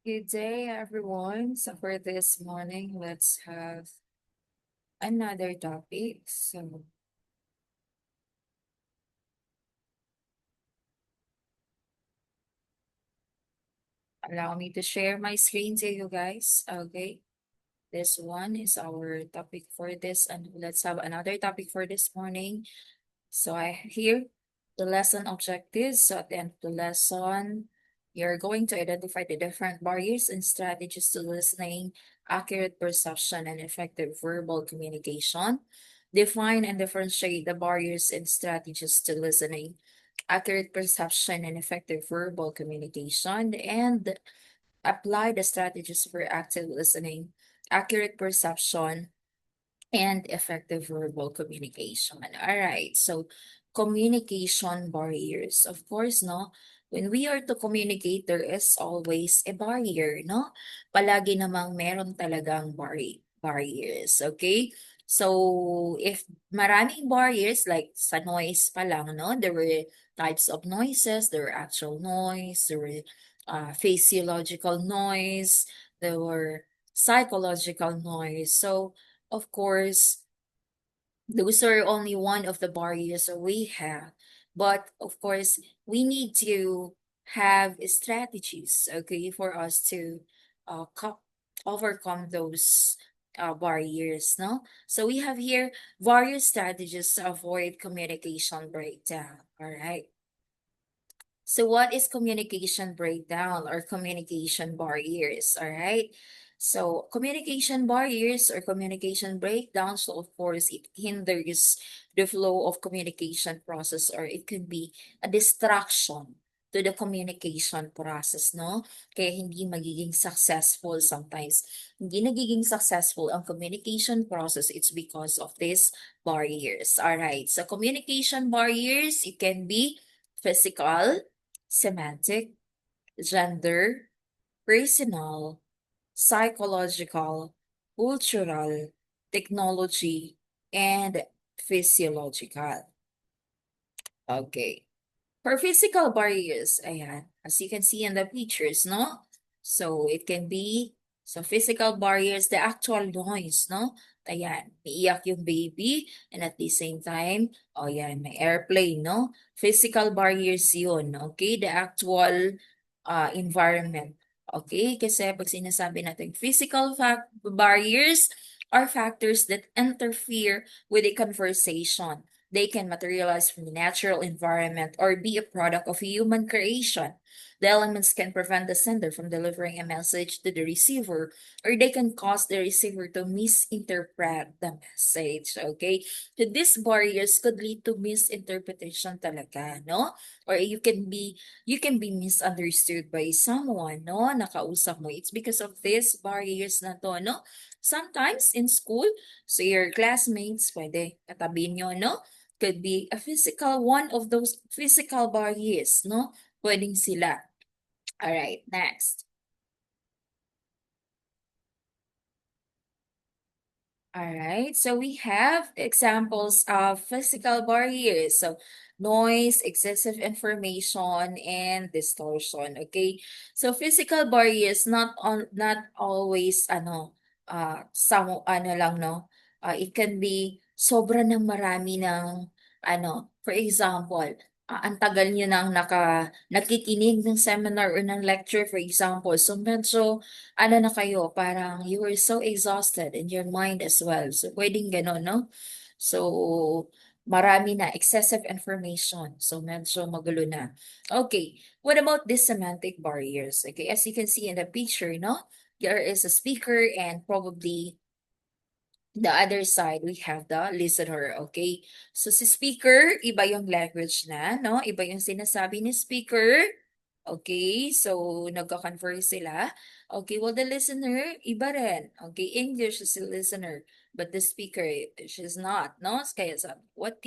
Good day, everyone. So for this morning, let's have another topic. So allow me to share my screen to you guys. Okay. This one is our topic for this, and let's have another topic for this morning. So I here the lesson objectives. So at the end of the lesson, you're going to identify the different barriers and strategies to listening, accurate perception, and effective verbal communication. Define and differentiate the barriers and strategies to listening, accurate perception, and effective verbal communication, and apply the strategies for active listening, accurate perception, and effective verbal communication. All right. So, communication barriers. Of course, no, when we are to communicate, there is always a barrier, no? Palagi namang meron talagang barriers, okay? So, if maraming barriers, like sa noise pa lang, no? There were types of noises, there were actual noise, there were physiological noise, there were psychological noise. So, of course, those are only one of the barriers that we have. But of course, we need to have strategies, okay, for us to overcome those barriers, no? So we have here various strategies to avoid communication breakdown, all right? So what is communication breakdown or communication barriers? All right. So communication barriers or communication breakdowns, so of course, it hinders the flow of communication process, or it could be a distraction to the communication process, no? Kaya hindi magiging successful sometimes. Hindi nagiging successful ang communication process, it's because of these barriers. All right. So communication barriers, it can be physical, semantic, gender, personal, psychological, cultural, technology, and physiological. Okay. For physical barriers, ayan, as you can see in the pictures, no? So, it can be, so physical barriers, the actual noise, no? Ayan, iiyak yung baby, and at the same time, oh yan, may airplane, no? Physical barriers yun, okay? The actual environment. Okay? Kasi pag sinasabi natin physical barriers are factors that interfere with a conversation. They can materialize from the natural environment or be a product of human creation. The elements can prevent the sender from delivering a message to the receiver, or they can cause the receiver to misinterpret the message. Okay? So these barriers could lead to misinterpretation talaga, no? Or you can be misunderstood by someone, no? Nakausap mo. It's because of these barriers na to, no? Sometimes in school, so your classmates, pwede katabi nyo, no? Could be a physical, one of those physical barriers, no? Pwedeng sila. All right, next. All right, so we have examples of physical barriers. So noise, excessive information, and distortion. Okay, so physical barriers not always ano lang, no. It can be sobra ng marami ng for example, ang tagal niyo nang nakikinig ng seminar or ng lecture, for example. So medyo na kayo, parang you were so exhausted in your mind as well. So, pwedeng gano'n, no? So, marami na, excessive information. So, medyo magulo na. Okay, what about the semantic barriers? Okay, as you can see in the picture, no? There is a speaker and probably the other side, we have the listener, okay? So, si speaker, iba yung language na, no? Iba yung sinasabi ni speaker. Okay, so nagka-converse sila. Okay, well, the listener, iba rin. Okay, English is the listener, but the speaker, she's not, no? Kaya sabi, what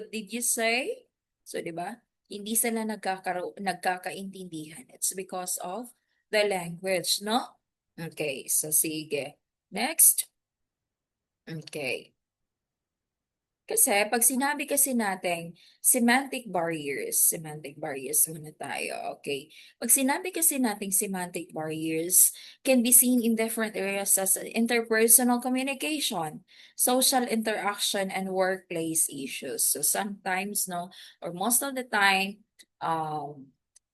did you say? So, di ba? Hindi sila nagkakaintindihan. It's because of the language, no? Okay, so sige. Next. Okay. Kasi pag sinabi kasi natin semantic barriers muna tayo, okay? Pag sinabi kasi natin semantic barriers can be seen in different areas as interpersonal communication, social interaction, and workplace issues. So sometimes, no, or most of the time,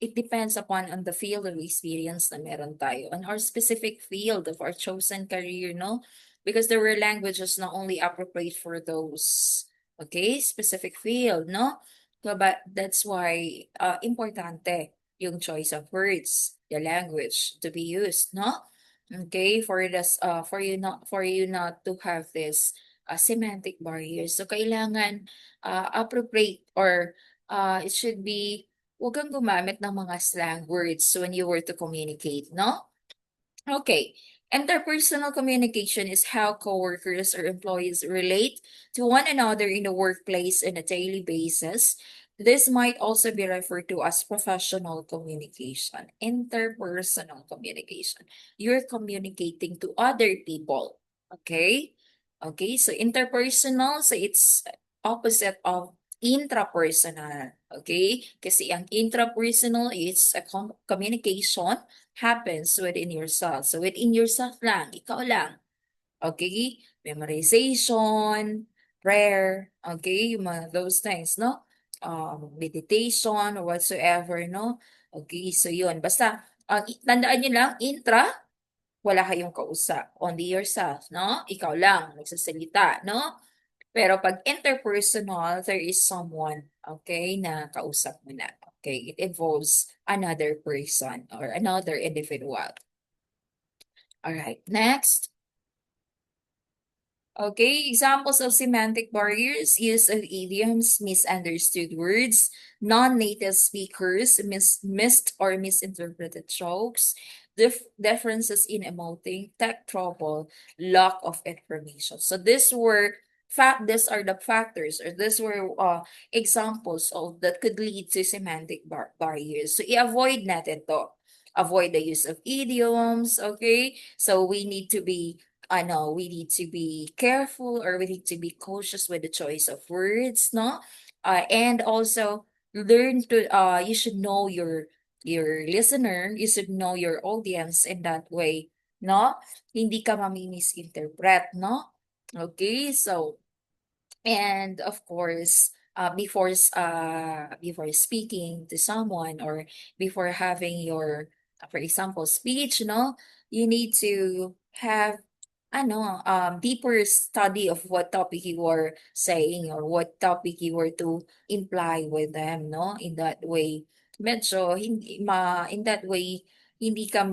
it depends upon on the field of experience na meron tayo, on our specific field of our chosen career, no? Because there were languages not only appropriate for those, okay, specific field, no? So, but that's why importante yung choice of words, the language to be used, no? Okay, for this for you not to have this semantic barriers. So kailangan appropriate, or it should be, wag kang gumamit ng mga slang words when you were to communicate, no? Okay. Interpersonal communication is how coworkers or employees relate to one another in the workplace on a daily basis. This might also be referred to as professional communication, interpersonal communication. You're communicating to other people. Okay? Okay, so interpersonal, so it's opposite of intrapersonal. Okay? Kasi ang intrapersonal is a communication happens within yourself. So within yourself lang, ikaw lang. Okay? Memorization, prayer, okay? Yung mga those things, no? Meditation or whatsoever, no? Okay, so yun. Basta, tandaan nyo lang, intra, wala kayong kausap. Only yourself, no? Ikaw lang, nagsasalita, no? Pero pag interpersonal, there is someone, okay, na kausap mo na. Okay, it involves another person or another individual. All right, next. Okay, examples of semantic barriers, use of idioms, misunderstood words, non-native speakers, missed or misinterpreted jokes, differences in emoting, tech trouble, lack of information. So these are the factors, or these were examples of that could lead to semantic barriers. So i-avoid natin to. Avoid the use of idioms, okay? So we need to be, I know we need to be careful, or we need to be cautious with the choice of words, no? And also learn to you should know your listener, you should know your audience in that way, no? Hindi ka mami-misinterpret, no? Okay, so and of course, before speaking to someone, or before having your, for example, speech, no, you need to have deeper study of what topic you were saying, or what topic you were to imply with them, no? In that way, in that way, hindi ka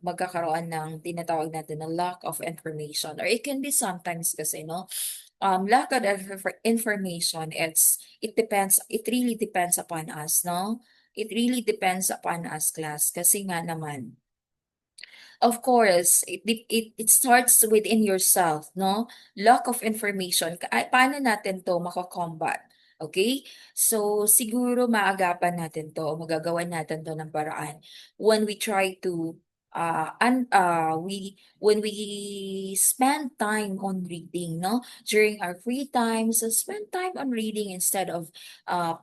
magkakaroon ng tinatawag natin na lack of information, or it can be sometimes kasi, no, lack of information, it really depends upon us, no? It really depends upon us, class, kasi nga naman, of course, it starts within yourself, no? Lack of information. Paano natin to mako-combat? Okay? So, siguro maagapan natin to, magagawan natin to ng paraan when we try to when we spend time on reading, no? During our free time, so spend time on reading instead of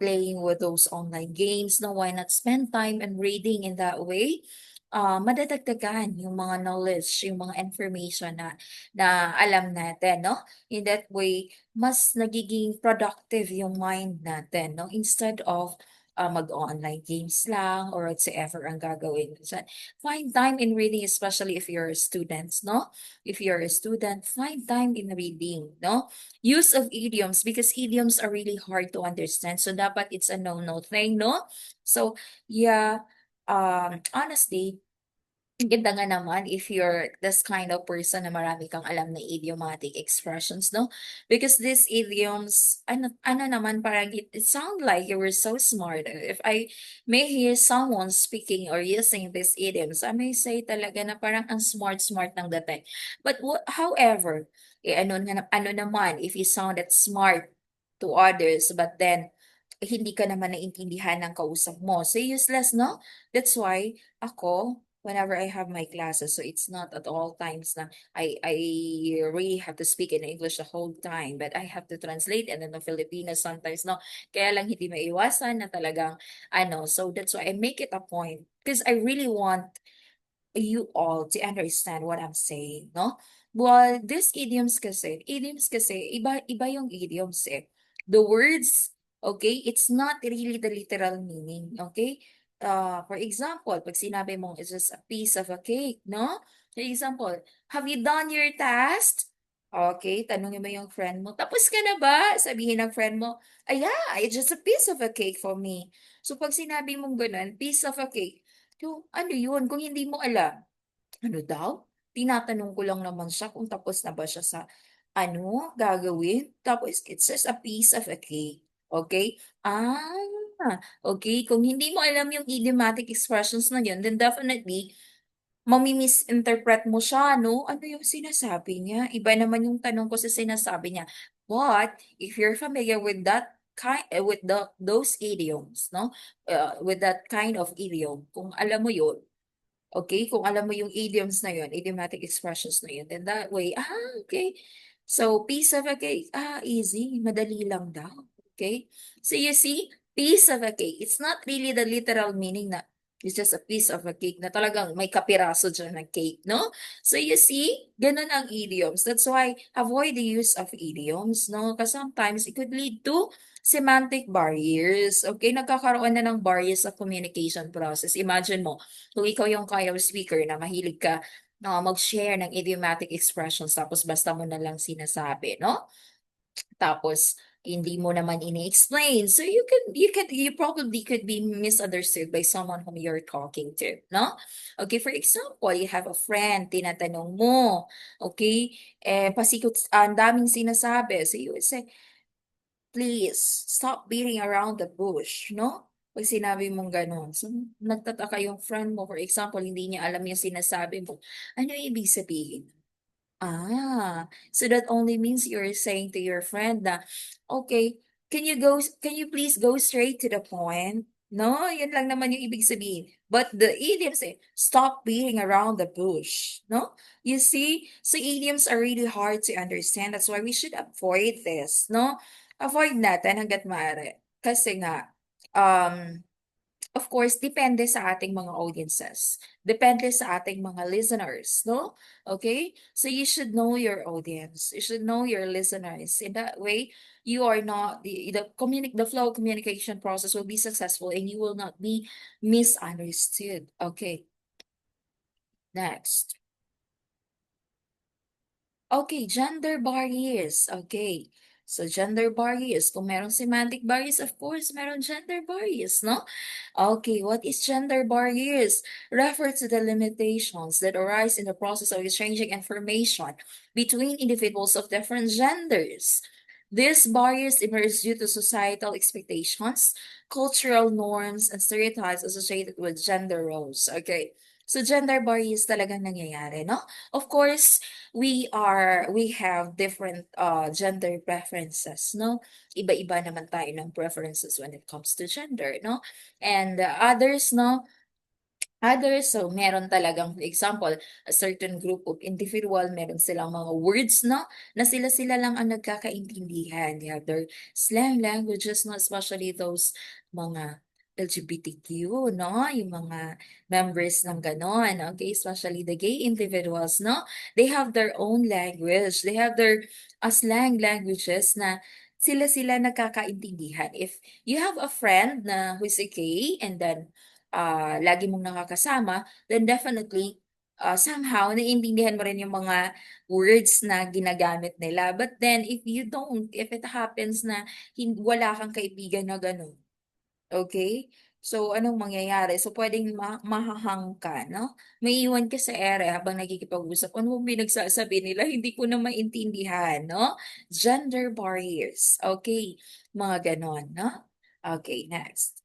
playing with those online games. No, why not spend time on reading in that way? Madadagdagan yung mga knowledge, yung mga information na alam natin, no? In that way, mas nagiging productive yung mind natin, no? Instead of mag-online games lang or whatsoever ang gagawin. So, find time in reading, especially if you're a student, no? If you're a student, find time in reading, no? Use of idioms, because idioms are really hard to understand. So, dapat it's a no-no thing, no? So, yeah, honestly, ang ganda nga naman if you're this kind of person na marami kang alam na idiomatic expressions, no? Because these idioms, ano naman, parang it sound like you were so smart. If I may hear someone speaking or using these idioms, I may say talaga na parang ang smart-smart ng dating. But however, ano naman, if you sounded smart to others, but then hindi ka naman naintindihan ng kausap mo, so useless, no? That's why ako, whenever I have my classes. So it's not at all times na I really have to speak in English the whole time, but I have to translate and then the Filipino sometimes, no? Kaya lang hindi maiwasan na talagang ano. So that's why I make it a point because I really want you all to understand what I'm saying, no? Well, these idioms kasi, iba yung idioms eh. The words, okay, it's not really the literal meaning, okay? For example, pag sinabi mong it's just a piece of a cake, no? For example, have you done your task? Okay, tanungin mo yung friend mo, tapos ka na ba? Sabihin ng friend mo, yeah, it's just a piece of a cake for me. So pag sinabi mong ganun, piece of a cake, yung ano yun, kung hindi mo alam, ano daw? Tinatanong ko lang naman siya kung tapos na ba siya sa ano, gagawin. Tapos, it's just a piece of a cake. Okay? Okay. Kung hindi mo alam yung idiomatic expressions na yun, then definitely, mami-misinterpret mo siya, no? Ano yung sinasabi niya? Iba naman yung tanong ko sa sinasabi niya. But, if you're familiar with that with those idioms, no? With that kind of idiom, kung alam mo yun, okay, kung alam mo yung idioms na yun, idiomatic expressions na yun, then that way, okay. So, piece of a cake, easy, madali lang daw. Okay? So, you see, piece of a cake, it's not really the literal meaning na it's just a piece of a cake na talagang may kapiraso dyan ng cake, no? So, you see, ganun ang idioms. That's why, avoid the use of idioms, no? Because sometimes it could lead to semantic barriers. Okay? Nagkakaroon na ng barriers sa communication process. Imagine mo, kung ikaw yung kaya speaker na mahilig ka mag-share ng idiomatic expressions tapos basta mo na lang sinasabi, no? Tapos hindi mo naman ini-explain. So you probably could be misunderstood by someone whom you're talking to, no? Okay, for example, you have a friend, tinatanong mo, okay? Pasikot, ang daming sinasabi. So you would say, please, stop beating around the bush, no? Pag sinabi mong gano'n. So, nagtataka yung friend mo, for example, hindi niya alam yung sinasabi mo. Ano yung ibig sabihin? So that only means you're saying to your friend na, okay, can you please go straight to the point? No, yun lang naman yung ibig sabihin. But the idioms say, stop beating around the bush. No? You see? So idioms are really hard to understand. That's why we should avoid this. No? Avoid natin hanggat maaari. Kasi nga, um, of course, depende sa ating mga audiences. Depende sa ating mga listeners, no? Okay? So you should know your audience. You should know your listeners. In that way, you are not the flow of communication process will be successful and you will not be misunderstood. Okay. Next. Okay, gender barriers. Okay. So, gender barriers. Kung merong semantic barriers, of course, meron gender barriers, no? Okay, what is gender barriers? Refer to the limitations that arise in the process of exchanging information between individuals of different genders. These barriers emerge due to societal expectations, cultural norms, and stereotypes associated with gender roles. Okay. So gender barriers talagang nangyayari, no? Of course, we have different gender preferences, no? Iba-iba naman tayo ng preferences when it comes to gender, no? And others, no? Others, so meron talagang, for example, a certain group of individual, meron silang mga words, no? Na sila-sila lang ang nagkakaintindihan. They have their slang languages, no? Especially those mga LGBTQ, no? Yung mga members ng ganon, okay? Especially the gay individuals, no? They have their own language. They have their slang languages na sila-sila nagkakaintindihan. If you have a friend na who's a gay and then lagi mong nakakasama, then definitely, somehow, naiintindihan mo rin yung mga words na ginagamit nila. But then, if you don't, if it happens na wala kang kaibigan na gano'n, okay? So, anong mangyayari? So, pwedeng mahahang ka, no? May iwan ka sa ere habang nagkikipag-usap. Ano bang pinagsasabi nila? Hindi ko na maintindihan, no? Gender barriers. Okay, mga ganon, no? Okay, next.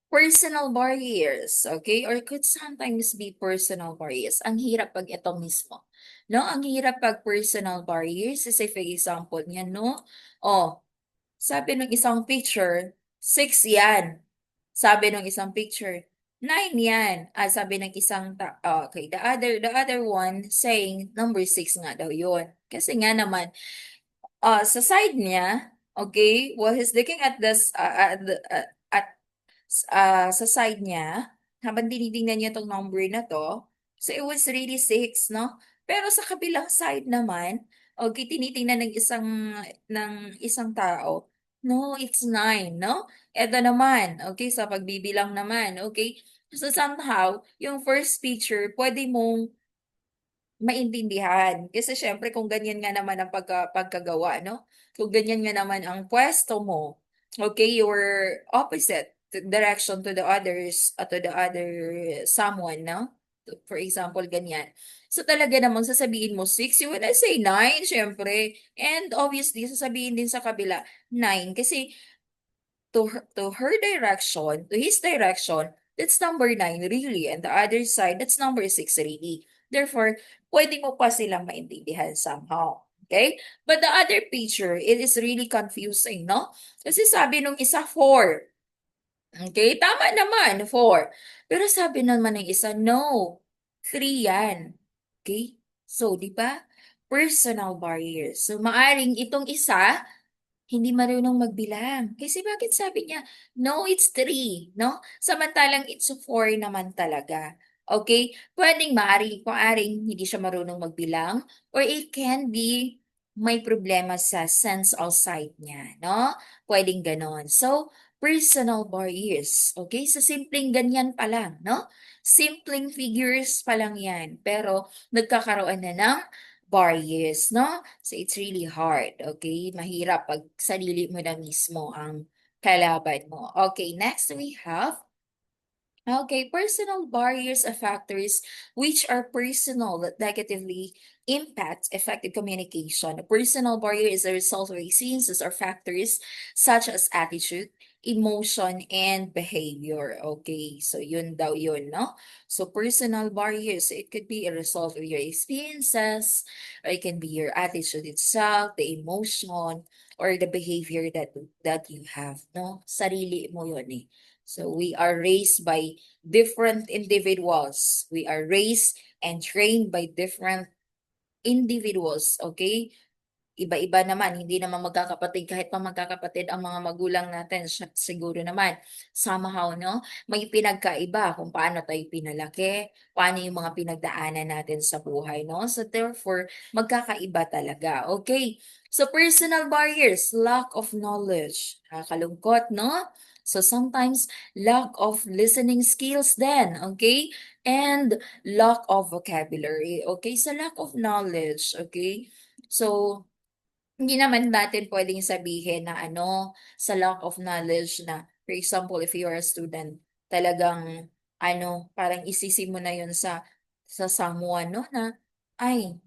Personal barriers, okay? Or could sometimes be personal barriers. Ang hirap pag ito mismo. No? Ang hirap pag personal barriers. Say for example niyan, no? Oh, sabi ng isang picture, 6 yan. Sabi ng isang picture. 9 yan. Sabi ng okay, the other one saying number 6 nga daw yun. Kasi nga naman, sa side niya, okay, while he's looking at sa side niya, habang tinitingnan niya tong number na to, so it was really 6, no? Pero sa kabilang side naman, okay, tinitingnan ng isang tao, no, it's 9, no? Eto naman, okay, sa pagbibilang naman, okay? So somehow, yung first picture, pwede mong maintindihan. Kasi siyempre kung ganyan nga naman ang pagkagawa, no? Kung ganyan nga naman ang pwesto mo, okay, your opposite direction to the other someone, no? For example, ganyan. So talaga namang sasabihin mo 6, you will say 9, syempre. And obviously, sasabihin din sa kabila 9 kasi to her direction, to his direction, that's number 9 really, and the other side, that's number 6 really. Therefore, pwede mo pa silang maintindihan somehow. Okay? But the other picture, it is really confusing, no? Kasi sabi nung isa 4. Okay? Tama naman, 4. Pero sabi naman ng isa, no. 3 yan. Okay? So, di ba? Personal barriers. So, maaring itong isa, hindi marunong magbilang. Kasi bakit sabi niya, no, it's 3, no? Samantalang it's 4 naman talaga. Okay? Maaring hindi siya marunong magbilang, or it can be may problema sa sense of sight niya, no? Pwedeng ganon. So, personal barriers. Okay? Sa simpleng ganyan pa lang, no? Simpleng figures pa lang yan. Pero, nagkakaroon na ng barriers, no? So it's really hard, okay? Mahirap pag sarili mo na mismo ang kalaban mo. Okay, next we have, okay, personal barriers are factors which are personal that negatively impact effective communication. A personal barrier is a result of experiences or factors such as attitude, emotion, and behavior. Okay, so yun daw yun, no? So personal barriers, it could be a result of your experiences, or it can be your attitude itself, the emotion, or the behavior that you have, no? Sarili mo yun eh. So we are raised by different individuals. We are raised and trained by different individuals, okay? Iba-iba naman, hindi naman magkakapatid, kahit pa magkakapatid ang mga magulang natin, siguro naman, somehow, no? May pinagkaiba kung paano tayo pinalaki, paano yung mga pinagdaanan natin sa buhay, no? So therefore, magkakaiba talaga, okay? So personal barriers, lack of knowledge, nakakalungkot, no? So sometimes, lack of listening skills then, okay? And lack of vocabulary, okay? So lack of knowledge, okay? So, hindi naman natin pwedeng sabihin na ano, sa lack of knowledge na, for example, if you're a student, talagang, ano, parang isisi mo na yun sa someone, no, na, ay,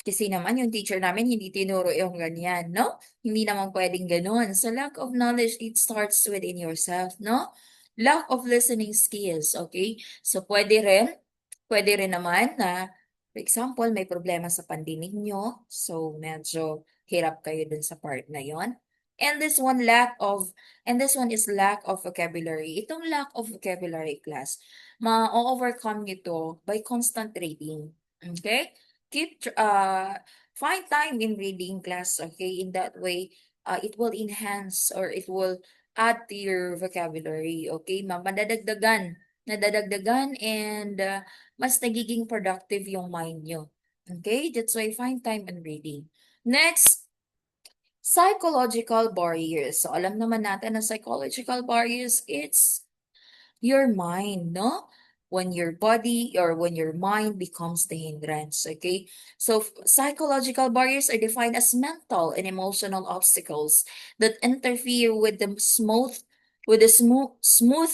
kasi naman yung teacher namin hindi tinuro yung ganyan, no? Hindi naman pwedeng ganun. So, lack of knowledge, it starts within yourself, no? Lack of listening skills, okay? So, pwede rin naman na, for example, may problema sa pandinig nyo. So, medyo hirap kayo dun sa part na yon. And this one is lack of vocabulary. Itong lack of vocabulary class, ma-overcome nyo to by constant reading. Okay? Find time in reading class, okay? In that way, it will enhance or it will add to your vocabulary, okay? Nadadagdagan and mas nagiging productive yung mind nyo. Okay? That's why find time in reading. Next, psychological barriers. So, alam naman natin na psychological barriers, it's your mind, no? When your body or when your mind becomes the hindrance, okay? So, psychological barriers are defined as mental and emotional obstacles that interfere with the smooth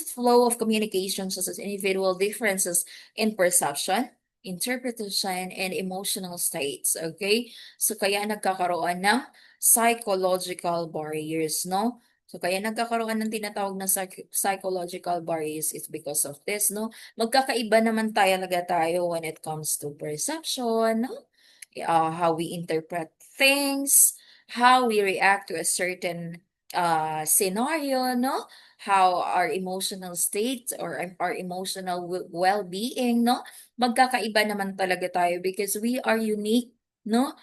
flow of communication, such as individual differences in perception, interpretation, and emotional states, okay? So, kaya nagkakaroon ng psychological barriers, no? So, kaya nagkakaroon ng tinatawag na psychological barriers is because of this, no? Magkakaiba naman tayo when it comes to perception, no? How we interpret things, how we react to a certain scenario, no? How our emotional state or our emotional well-being, no? Magkakaiba naman talaga tayo because we are unique, no?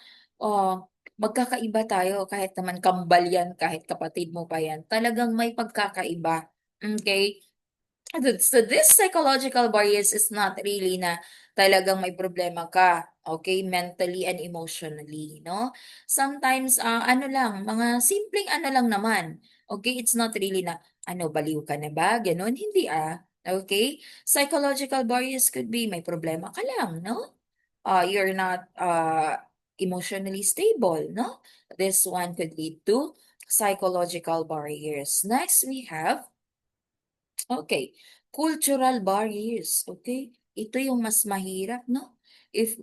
Magkakaiba tayo kahit naman kambal yan, kahit kapatid mo pa yan. Talagang may pagkakaiba. Okay? So this psychological barriers is not really na talagang may problema ka, okay, mentally and emotionally, no? Sometimes, ano lang, mga simpleng ano lang naman, okay? It's not really na, ano, baliw ka na ba? Ganon, hindi okay? Psychological barriers could be may problema ka lang, no? You're not emotionally stable, no? This one could lead to psychological barriers. Next, we have okay. Cultural barriers, okay? Ito yung mas mahirap, no? If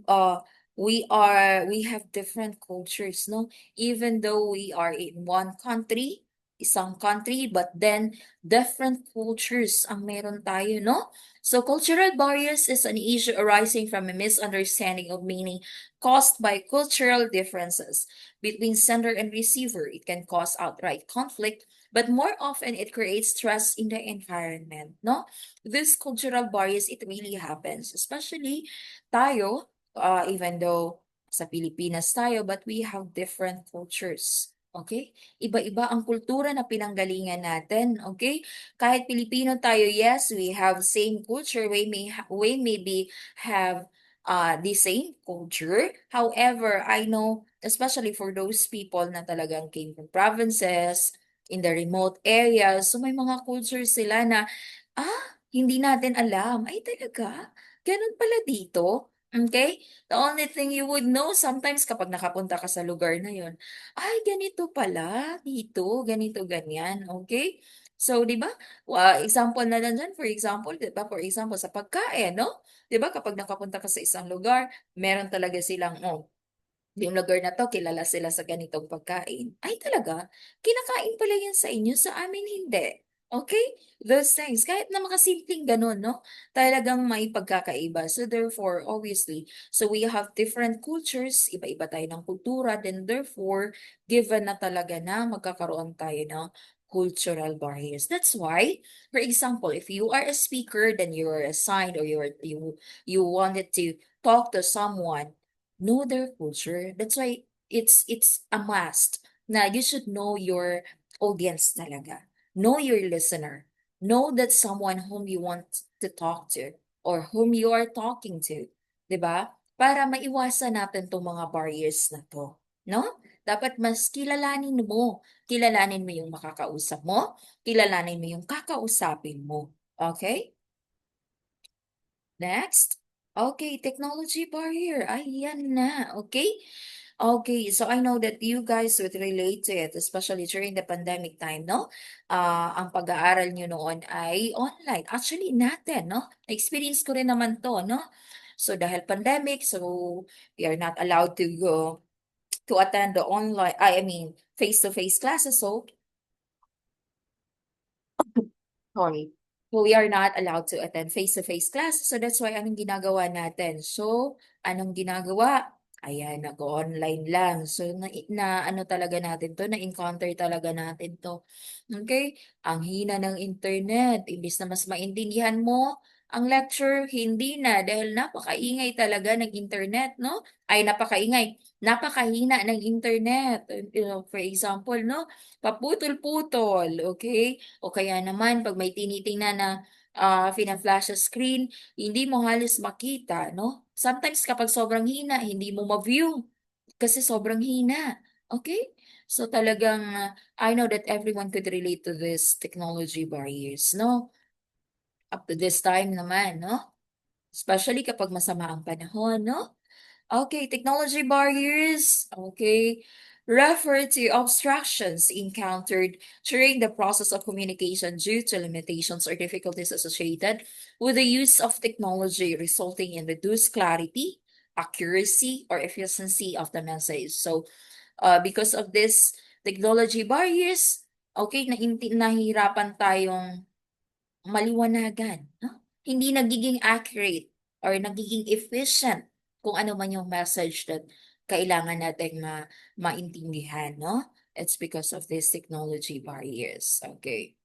we have different cultures, no? Even though we are in one country, isang country, but then different cultures ang meron tayo, no? So cultural barriers is an issue arising from a misunderstanding of meaning caused by cultural differences between sender and receiver. It can cause outright conflict, but more often it creates stress in the environment, no? This cultural bias, it really happens, especially tayo, even though sa Pilipinas tayo, but we have different cultures. Okay? Iba-iba ang kultura na pinanggalingan natin. Okay? Kahit Pilipino tayo, yes, we have same culture. We maybe have the same culture. However, I know, especially for those people na talagang came from provinces, in the remote areas. So may mga cultures sila na, hindi natin alam. Ay talaga? Ganun pala dito? Okay? The only thing you would know sometimes kapag nakapunta ka sa lugar na yun, ay ganito pala dito, ganito, ganyan. Okay? So, di ba? Example na lang dyan, for example, di ba? For example, sa pagkain, no? Di ba? Kapag nakapunta ka sa isang lugar, meron talaga silang, yung lugar na 'to kilala sila sa ganitong pagkain. Ay talaga? Kinakain pala yan sa inyo, sa amin hindi. Okay? Those things. Kahit na makasimpleng gano'n 'no, talagang may pagkakaiba. So therefore, obviously, so we have different cultures, iba-iba tayo ng kultura, then therefore, given na talaga na magkakaroon tayo ng cultural barriers. That's why, for example, if you are a speaker, then you are assigned or you wanted to talk to someone, know their culture. That's why it's a must na you should know your audience talaga. Know your listener. Know that someone whom you want to talk to or whom you are talking to. 'Di ba? Para maiwasan natin 'tong mga barriers na 'to. No? Dapat mas kilalanin mo. Kilalanin mo yung makakausap mo. Kilalanin mo yung kakausapin mo. Okay? Next. Okay, technology barrier. Ayan na. Okay? Okay, so I know that you guys would relate to it, especially during the pandemic time, no? Ang pag-aaral nyo noon ay online. Actually, natin, no? Experience ko rin naman to, no? So, dahil pandemic, so we are not allowed to go to attend the online, I mean, face-to-face classes. So, sorry. So, we are not allowed to attend face-to-face class. So, that's why anong ginagawa natin? So, anong ginagawa? Ayan, nag-online lang. So, ano talaga natin to, na-encounter talaga natin to. Okay? Ang hina ng internet. Imbis na mas maintindihan mo ang lecture, hindi na. Dahil napakaingay talaga ng internet, no? Ay, napakaingay. Napakahina ng internet. You know, for example, no? Paputol-putol. Okay? O kaya naman, pag may tinitingnan na fina-flash sa screen, hindi mo halos makita, no? Sometimes kapag sobrang hina, hindi mo ma-view kasi sobrang hina. Okay? So talagang, I know that everyone could relate to this technology barriers, no? Up to this time naman, no? Especially kapag masama ang panahon, no? Okay, technology barriers. Okay. Refer to obstructions encountered during the process of communication due to limitations or difficulties associated with the use of technology, resulting in reduced clarity, accuracy, or efficiency of the message. So, because of this technology barriers, okay, nahihirapan tayong maliwanagan, no? Hindi nagiging accurate or nagiging efficient kung ano man yung message that kailangan nating maintindihan, no? It's because of these technology barriers. Okay.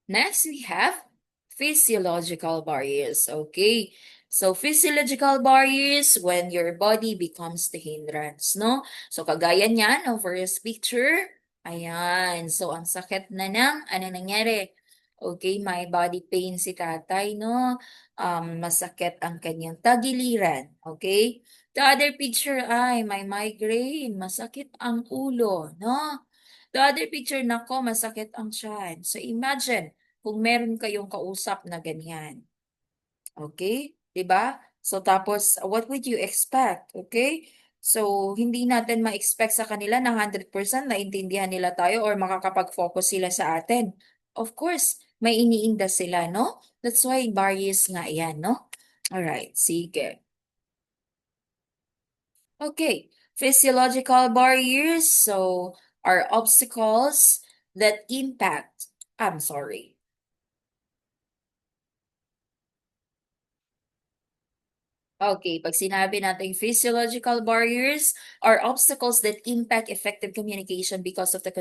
Next, we have physiological barriers. Okay. So, physiological barriers when your body becomes the hindrance, no? So, kagaya niyan, ng first picture, ayan. So, ang sakit na ano nangyari? Okay, may body pain si tatay, no? Masakit ang kanyang tagiliran. Okay? The other picture ay may migraine, masakit ang ulo, no? The other picture, nako, masakit ang tiyan. So, imagine, kung meron kayong kausap na ganyan. Okay? 'Di ba? So tapos what would you expect? Okay? So hindi natin ma-expect sa kanila na 100% naintindihan nila tayo or makakapag-focus sila sa atin. Of course, may iniinda sila, no? That's why barriers nga 'yan, no? Alright, sige. Okay, physiological barriers, so are obstacles that impact, I'm sorry. Okay, pag sinabi nating physiological barriers are obstacles that impact effective communication because of the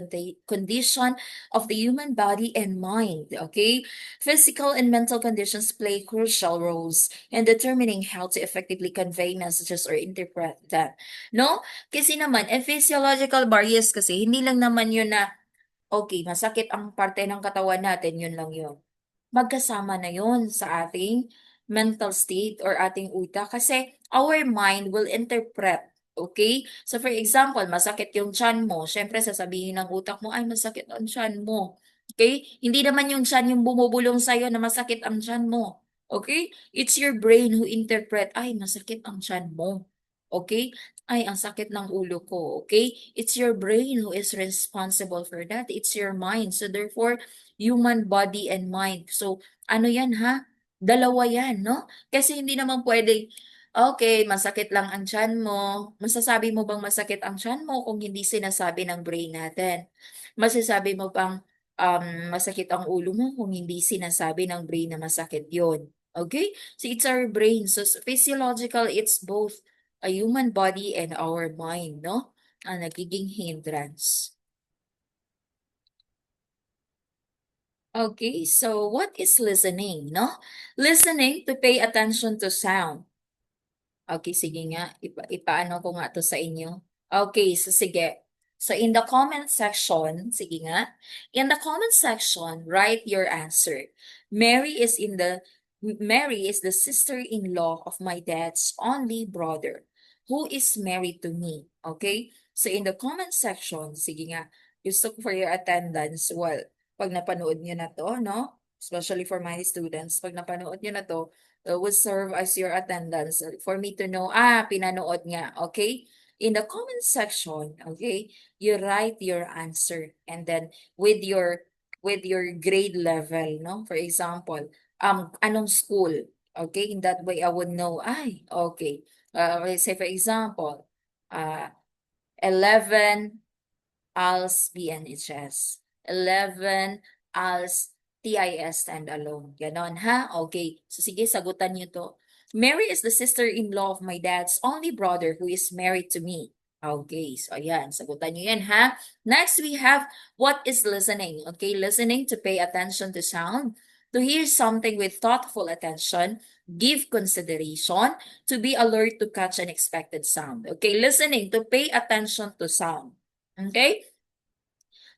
condition of the human body and mind. Okay, physical and mental conditions play crucial roles in determining how to effectively convey messages or interpret them. No? Kasi naman, physiological barriers kasi, hindi lang naman yun na, okay, masakit ang parte ng katawan natin, yun lang yun. Magkasama na yun sa ating mental state or ating utak kasi our mind will interpret. Okay? So for example, masakit yung tiyan mo. Syempre sasabihin ng utak mo, ay masakit ang tiyan mo. Okay? Hindi naman yung tiyan yung bumubulong sa'yo na masakit ang tiyan mo. Okay? It's your brain who interpret, ay masakit ang tiyan mo. Okay? Ay, ang sakit ng ulo ko. Okay? It's your brain who is responsible for that. It's your mind. So therefore, human body and mind. So, ano yan ha? Dalawa yan, no? Kasi hindi naman pwede, okay, masakit lang ang tiyan mo. Masasabi mo bang masakit ang tiyan mo kung hindi sinasabi ng brain natin? Masasabi mo bang masakit ang ulo mo kung hindi sinasabi ng brain na masakit yon? Okay? So, it's our brain. So, physiological, it's both a human body and our mind, no? Ang nagiging hindrance. Okay, so what is listening, no? Listening to pay attention to sound. Okay, sige nga. Ipaano ko nga to sa inyo. Okay, so sige. So in the comment section, sige nga. In the comment section, write your answer. Mary is in the Mary is the sister-in-law of my dad's only brother, who is married to me. Okay? So in the comment section, sige nga. Gusto ko for your attendance. Well, pag napanood niyo na to, no? Especially for my students, pag napanood niyo na to, would serve as your attendance for me to know, pinanood nga, okay? In the comment section, okay, you write your answer and then with your grade level, no? For example, anong school? Okay, in that way I would know, okay. Let's say for example, uh, 11 ALS BNHS. 11 ALS TIS standalone. Ganon ha? Okay. So sige, sagutan niyo to. Mary is the sister-in-law of my dad's only brother who is married to me. Okay, so ayan, sagutan niyo yan ha. Next, we have what is listening. Okay, listening to pay attention to sound, to hear something with thoughtful attention, give consideration, to be alert to catch an expected sound. Okay, listening to pay attention to sound. Okay?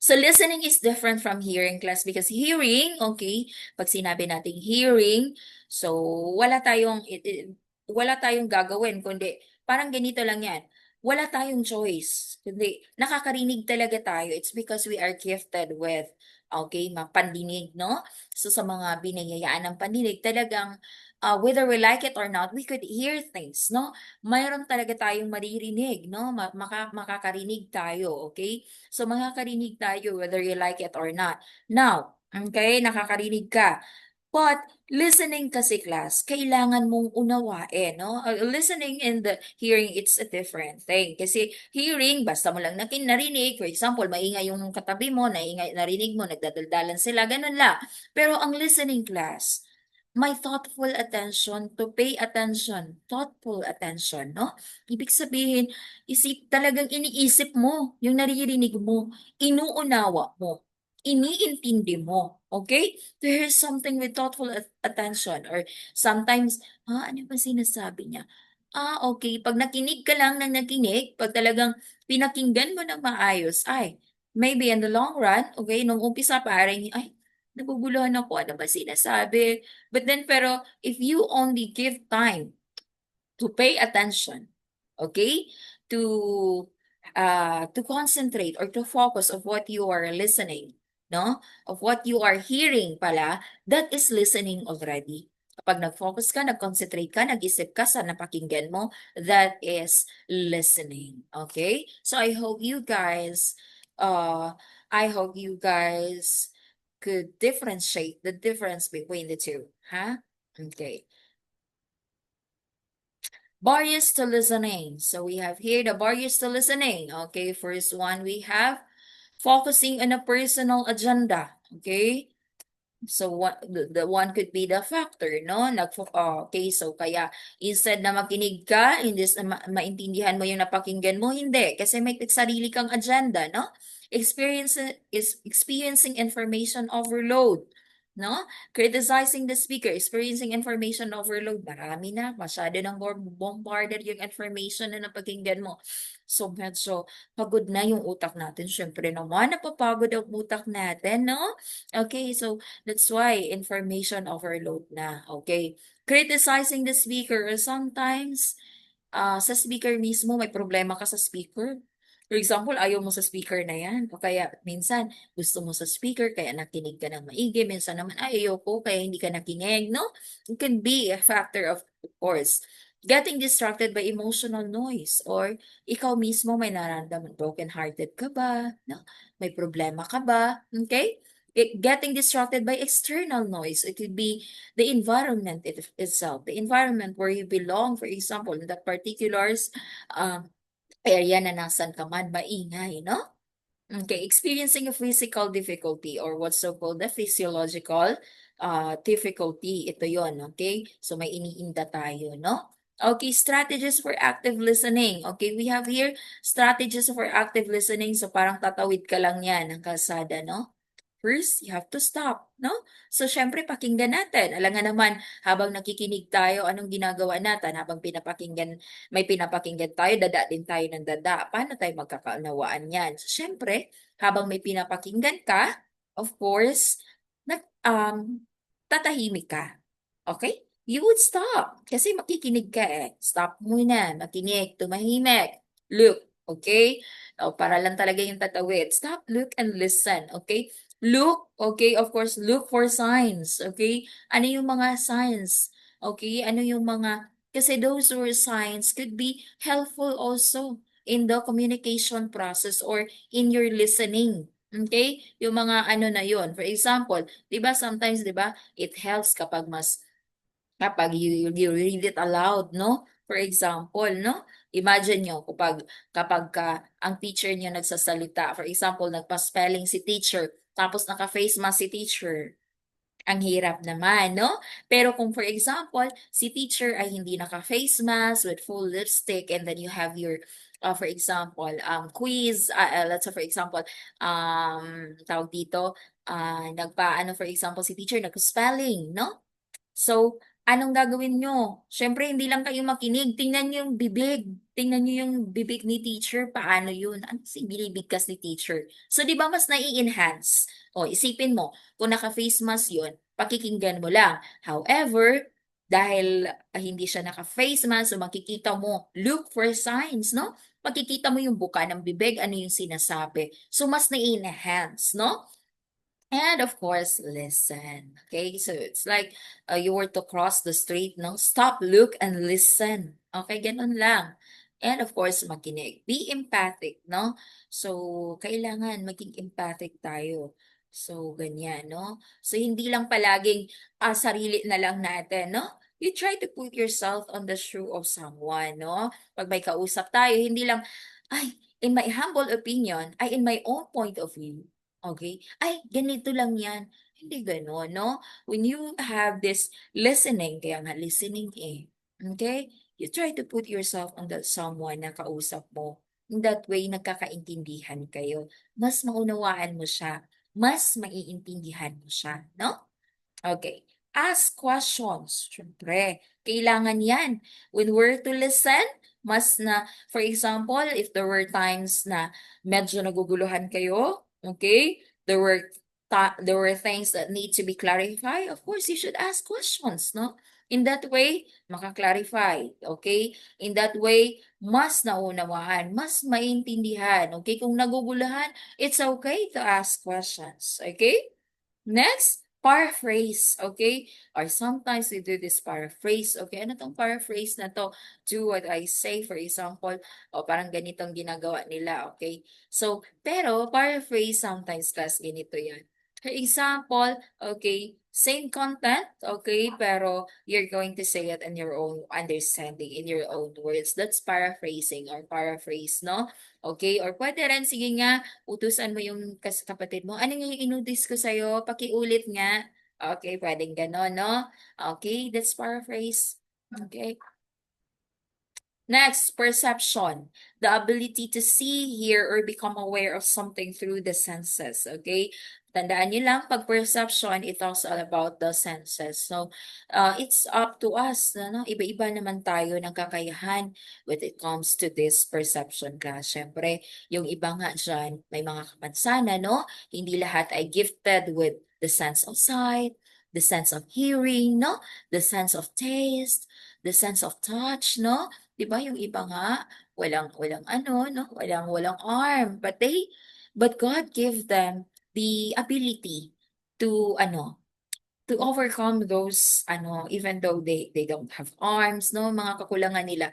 So listening is different from hearing class because hearing, okay, pag sinabi nating hearing, so wala tayong gagawin kundi parang ganito lang 'yan. Wala tayong choice. Kundi nakakarinig talaga tayo. It's because we are gifted with okay, pandinig, no? So sa mga biniyayaan ng pandinig, talagang whether we like it or not, we could hear things, no? Mayroon talaga tayong maririnig, no? Makakarinig tayo, okay? So makakarinig tayo whether you like it or not. Now, okay, nakakarinig ka. But listening kasi class, kailangan mong unawain, no? Listening and the hearing, it's a different thing. Kasi hearing, basta mo lang narinig, for example, maingay yung katabi mo, narinig mo, nagdadaldalan sila, ganun lang. Pero ang listening class, my thoughtful attention, to pay attention, thoughtful attention, no? Ibig sabihin, talagang iniisip mo yung naririnig mo, inuunawa mo, iniintindi mo, okay? To hear something with thoughtful attention, or sometimes, ano ba sinasabi niya? Okay. Pag nakinig ka lang ng nakinig, pag talagang pinakinggan mo ng maayos, ay, maybe in the long run, okay, nung umpisa parang, ay, naguguluhan ako, ano ba sinasabi? But then, pero if you only give time to pay attention, okay, to concentrate or to focus of what you are listening, no? Of what you are hearing pala, that is listening already. Kapag nag-focus ka, nag-concentrate ka, nag-isip ka sa napakinggan mo, that is listening. Okay? So I hope you guys could differentiate the difference between the two. Huh? Okay. Barriers to listening. So we have here the barriers to listening. Okay, first one we have focusing on a personal agenda. Okay, so the one could be the factor, no? Okay, so kaya instead na makinig ka, hindi na maintindihan mo yung napakinggan mo, hindi. Kasi may sarili kang agenda, no? Experience is experiencing information overload. No? Criticizing the speaker, experiencing information overload. Marami na, masyado nang bombarded yung information na napakinggan mo. So, medyo pagod na yung utak natin. Syempre naman, napapagod ang utak natin, no? Okay, so that's why information overload na. Okay. Criticizing the speaker, or sometimes sa speaker mismo may problema ka sa speaker. For example, ayaw mo sa speaker na yan. O kaya minsan gusto mo sa speaker kaya nakinig ka ng maigi. Minsan naman ayaw ko kaya hindi ka nakinig. No? It can be a factor of course. Getting distracted by emotional noise, or ikaw mismo may nararamdaman, broken-hearted ka ba? No? May problema ka ba? Okay? Getting distracted by external noise. It could be the environment itself, the environment where you belong, for example, in that particular um, area na nasan ka man, maingay, no? Okay, experiencing a physical difficulty, or what's so-called the physiological difficulty. Ito yon, okay? So may iniinda tayo, no? Okay, strategies for active listening. Okay, we have here strategies for active listening. So parang tatawid ka lang yan ng kalsada, no? First, you have to stop, no? So, syempre, pakinggan natin. Alam nga naman, habang nakikinig tayo, anong ginagawa natin? Habang may pinapakinggan tayo, dada din tayo ng dada. Paano tayo magkakaunawaan yan? So, syempre, habang may pinapakinggan ka, of course, tatahimik ka. Okay? You would stop. Kasi makikinig ka eh. Stop muna. Makinig. Tumahimik. Look. Okay? O, para lang talaga yung tatawid. Stop, look, and listen. Okay? Look, okay, of course, look for signs, okay? Ano yung mga signs? Okay, ano yung kasi those were signs could be helpful also in the communication process or in your listening. Okay? Yung mga ano na yun. For example, 'di ba sometimes 'di ba, it helps kapag you read it aloud, no? For example, no? Imagine nyo kapag ang teacher niyo nagsasalita, for example, nagpa-spelling si teacher, tapos naka-face mask si teacher. Ang hirap naman, no? Pero kung for example, si teacher ay hindi naka-face mask with full lipstick, and then you have your for example, quiz, let's say for example, tawag dito, nagpa-ano for example si teacher nag-spelling, no? So, anong gagawin nyo? Siyempre, hindi lang kayo makinig. Tingnan nyo yung bibig. Tingnan nyo yung bibig ni teacher. Paano yun? Ano si binibigkas ni teacher? So, di ba mas nai-enhance? O, isipin mo, kung naka-face mask yun, pakikinggan mo lang. However, dahil hindi siya naka-face mask, so makikita mo, look for signs, no? Makikita mo yung buka ng bibig, ano yung sinasabi. So, mas nai-enhance, no? And of course, listen. Okay, so it's like you were to cross the street, no? Stop, look, and listen. Okay, ganun lang. And of course, makinig. Be empathic, no? So, kailangan maging empathic tayo. So, ganyan, no? So, hindi lang palaging sarili na lang natin, no? You try to put yourself on the shoe of someone, no? Pag may kausap tayo, hindi lang, ay, in my humble opinion, ay in my own point of view, okay? Ay, ganito lang yan. Hindi gano'n, no? When you have this listening, kaya nga listening okay? You try to put yourself on the someone na kausap mo. In that way, nagkakaintindihan kayo. Mas maunawaan mo siya. Mas maiintindihan mo siya, no? Okay. Ask questions. Siyempre, kailangan yan. When we're to listen, mas na, for example, if there were times na medyo naguguluhan kayo, okay, there were things that need to be clarified, of course, you should ask questions, no? In that way, maka-clarify, okay? In that way, mas naunawaan, mas maintindihan, okay? Kung naguguluhan, it's okay to ask questions, okay? Next, paraphrase, okay? Or sometimes we do this paraphrase, okay? Ano tong paraphrase na to? Do what I say, for example, o parang ganitong ginagawa nila, okay? So, pero paraphrase sometimes class ganito yan. For example, okay, same content, okay, pero you're going to say it in your own understanding, in your own words. That's paraphrasing or paraphrase, no? Okay, or pwede rin, sige nga, utusan mo yung kapatid mo, ano yung inutis ko sa'yo? Pakiulit nga. Okay, pwedeng gano'n, no? Okay, that's paraphrase. Okay. Next, perception. The ability to see, hear, or become aware of something through the senses. Okay? Tandaan niyo lang, pag perception, it talks all about the senses. So, it's up to us. No? Iba-iba naman tayo ng kakayahan when it comes to this perception class. Siyempre, yung iba nga dyan, may mga kapansanan, no? Hindi lahat ay gifted with the sense of sight, the sense of hearing, no? The sense of taste, the sense of touch, no? 'Di ba yung iba nga, walang ano 'no, walang arm, but God gave them the ability to ano, to overcome those ano, even though they don't have arms 'no, mga kakulangan nila,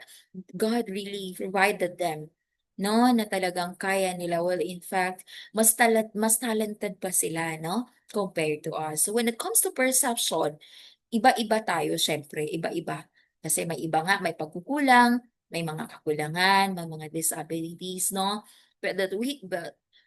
God really provided them 'no, na talagang kaya nila. Well, in fact, mas talented pa sila 'no, compared to us. So when it comes to perception, iba-iba tayo siyempre, iba-iba. Kasi may iba nga may pagkukulang, may mga kakulangan, may mga disabilities, no? But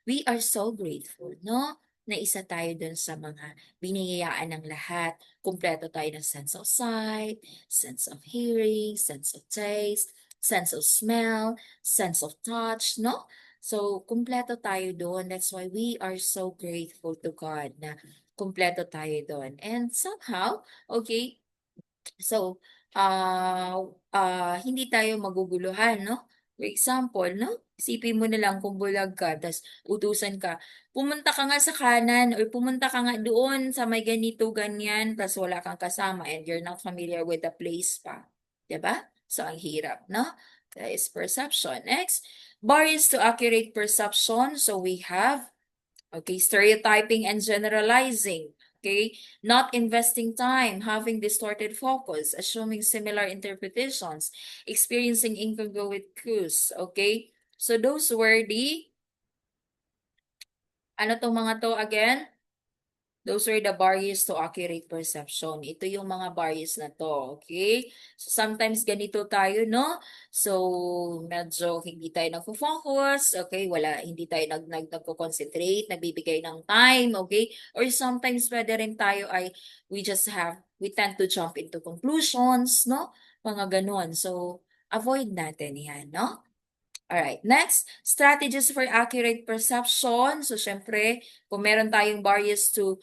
we are so grateful, no? Na isa tayo dun sa mga biniyayaan ng lahat. Kumpleto tayo ng sense of sight, sense of hearing, sense of taste, sense of smell, sense of touch, no? So, kumpleto tayo doon. That's why we are so grateful to God na kumpleto tayo doon. And somehow, okay, so, hindi tayo maguguluhan, no? For example, no? Isipin mo na lang kung bulag ka, tas utusan ka, pumunta ka nga sa kanan or pumunta ka nga doon sa may ganito, ganyan, tas wala kang kasama and you're not familiar with the place pa. 'Di ba? So, ang hirap, no? That is perception. Next, barriers to accurate perception. So, we have okay, stereotyping and generalizing. Okay, not investing time, having distorted focus, assuming similar interpretations, experiencing incongruent cues. Okay, so those were the, ano tong mga to again? Those are the barriers to accurate perception. Ito yung mga barriers na to, okay? So, sometimes ganito tayo, no? So, medyo hindi tayo nagfo-focus, okay? Hindi tayo nagko-concentrate, nagbibigay ng time, okay? Or sometimes pwede rin tayo ay, we tend to jump into conclusions, no? Mga ganun. So, avoid natin yan, no? Alright, next, strategies for accurate perception. So, syempre, kung meron tayong barriers to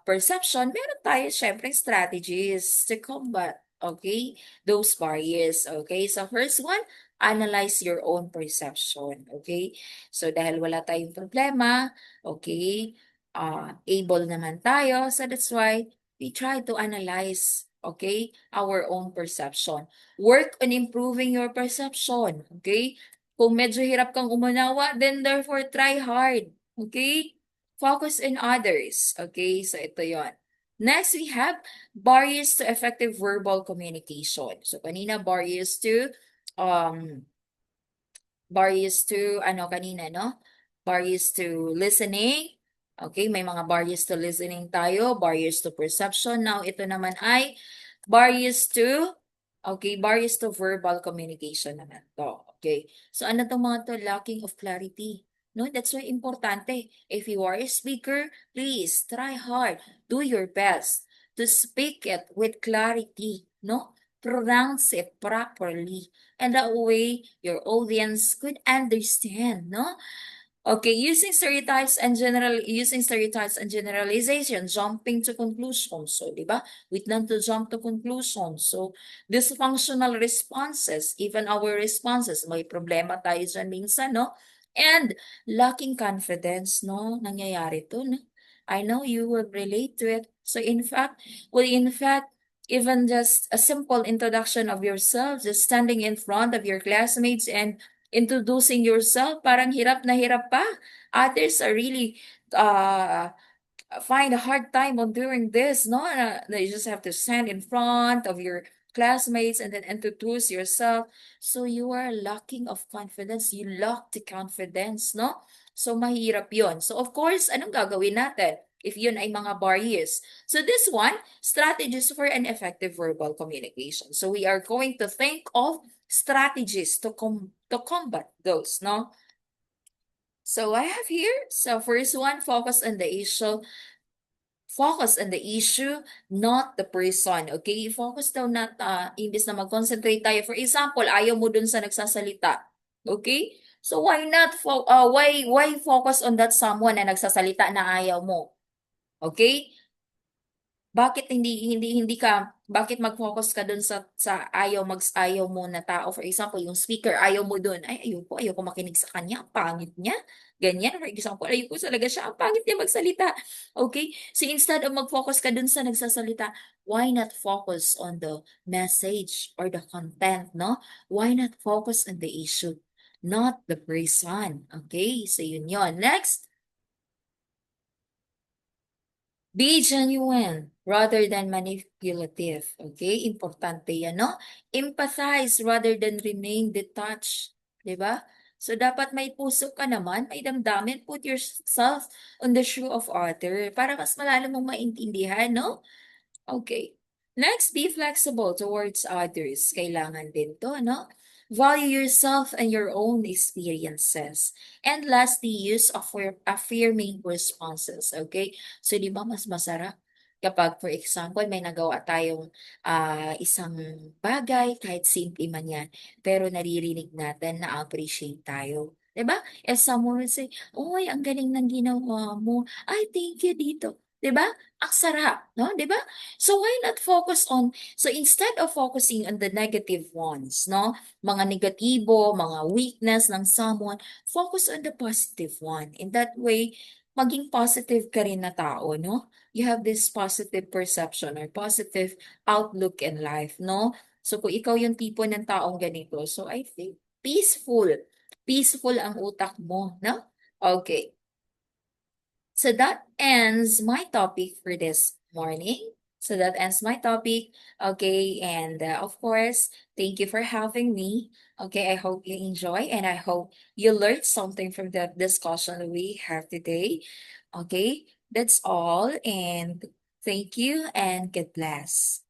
perception, meron tayo syempre strategies to combat, okay, those barriers, okay? So, first one, analyze your own perception, okay? So, dahil wala tayong problema, okay, able naman tayo, so that's why we try to analyze, okay, our own perception. Work on improving your perception, okay? Kung medyo hirap kang umunawa, then therefore try hard. Okay? Focus on others. Okay? So ito yon. Next, we have barriers to effective verbal communication. So kanina um kanina, no? Barriers to listening. Okay, may mga barriers to listening tayo, barriers to perception. Now, ito naman ay barriers to verbal communication naman to. Okay, so ano tong mga to? Lacking of clarity. No, that's why importante. If you are a speaker, please try hard. Do your best to speak it with clarity, no? Pronounce it properly. And that way your audience could understand, no? Okay, using stereotypes and generalization, jumping to conclusions. So, di ba? We tend to jump to conclusions. So, dysfunctional responses, even our responses, may problema tayo dyan minsan, no? And lacking confidence, no? Nangyayari to, no? I know you will relate to it. So, in fact, even just a simple introduction of yourself, just standing in front of your classmates and introducing yourself, parang hirap na hirap pa. Others are really uh, find a hard time on doing this, no? You just have to stand in front of your classmates and then introduce yourself. So you are lacking of confidence. You lack the confidence, no? So mahirap yon. So of course, anong gagawin natin? If yun ay mga barriers. So this one, strategies for an effective verbal communication. So we are going to think of strategies to combat those, no? So I have here, so first one, focus on the issue, not the person. Okay? Focus daw na, imbis na mag-concentrate tayo. For example, ayaw mo dun sa nagsasalita. Okay? So why focus on that someone na nagsasalita na ayaw mo? Okay? Bakit mag-focus ka dun sa ayaw mo na tao? For example, yung speaker, ayaw mo dun. Ay, ayoko makinig sa kanya. Ang pangit niya. Ganyan. For example, ayoko talaga siya. Ang pangit niya magsalita. Okay? So instead of mag-focus ka dun sa nagsasalita, why not focus on the message or the content, no? Why not focus on the issue, not the person? Okay? So yun yun. Next, be genuine rather than manipulative. Okay? Importante yan, no? Empathize rather than remain detached. Di ba? So, dapat may puso ka naman, may damdamin, put yourself on the shoe of other para mas malalim mong maintindihan, no? Okay. Next, be flexible towards others. Kailangan din to, no? Value yourself and your own experiences. And lastly, use of affirming responses. Okay? So, di ba mas masarap kapag, for example, may nagawa tayong isang bagay, kahit simple man yan, pero naririnig natin na appreciate tayo. Di ba? If someone would say, "Uy, ang galing ng ginawa mo. Ay, thank you dito." Di ba? Ang sarap, no? Di ba? So why not focus on, so instead of focusing on the negative ones, no? Mga negatibo, mga weakness ng someone, focus on the positive one. In that way, maging positive ka rin na tao, no? You have this positive perception or positive outlook in life, no? So kung ikaw yung tipo ng taong ganito, so I think peaceful. Peaceful ang utak mo, no? Okay. So that ends my topic for this morning. So that ends my topic. Okay. And of course, thank you for having me. Okay. I hope you enjoy and I hope you learned something from the discussion we have today. Okay. That's all. And thank you and God bless.